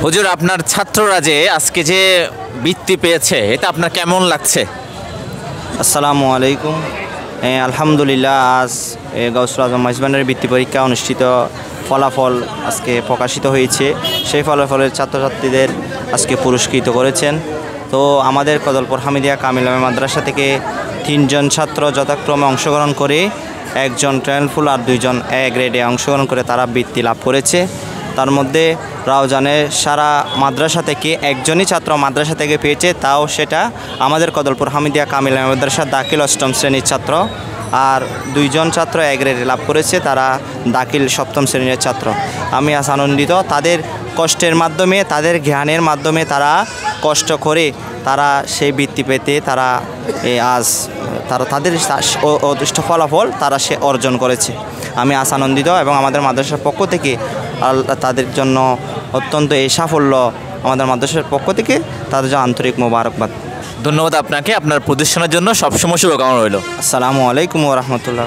হুজুর, আপনার ছাত্ররা যে আজকে যে বৃত্তি পেয়েছে এটা আপনার কেমন লাগছে? আসসালামু আলাইকুম। আলহামদুলিল্লাহ, আজ গাউসুল আজম মাইজবানের বৃত্তি পরীক্ষা অনুষ্ঠিত, ফলাফল আজকে প্রকাশিত হয়েছে। সেই ফলাফলের ছাত্রছাত্রীদের আজকে পুরস্কৃত করেছেন। তো আমাদের কদলপুর হামিদিয়া কামিল মাদ্রাসা থেকে 3 জন ছাত্র যথাক্রমে অংশগ্রহণ করে, একজন ট্রেনফুল আর 2 জন এ গ্রেডে অংশগ্রহণ করে তারা বৃত্তি লাভ করেছে। তার মধ্যে রাউজানের সারা মাদ্রাসা থেকে একজনই ছাত্র মাদ্রাসা থেকে পেয়েছে, তাও সেটা আমাদের কদলপুর হামিদিয়া কামিল মাদ্রাসা দাখিল 8ম শ্রেণীর ছাত্র। আর 2 জন ছাত্র এ গ্রেডে লাভ করেছে, তারা দাখিল 7ম শ্রেণীর ছাত্র। আমি আজ আনন্দিত, তাদের কষ্টের মাধ্যমে, তাদের জ্ঞানের মাধ্যমে তারা কষ্ট করে তারা সেই বৃত্তি পেতে তারা আজ তাদের অদৃষ্ট ফলাফল তারা সে অর্জন করেছে। আমি আজ আনন্দিত এবং আমাদের মাদ্রাসার পক্ষ থেকে তাদের জন্য অত্যন্ত এই সাফল্য আমাদের মাদ্রাসার পক্ষ থেকে তাদের জন্য আন্তরিক মোবারকবাদ। ধন্যবাদ আপনাকে, আপনার প্রতিষ্ঠানের জন্য সবসময় শুভকামনা রইল। আসসালামু আলাইকুম ওয়া রাহমাতুল্লাহ।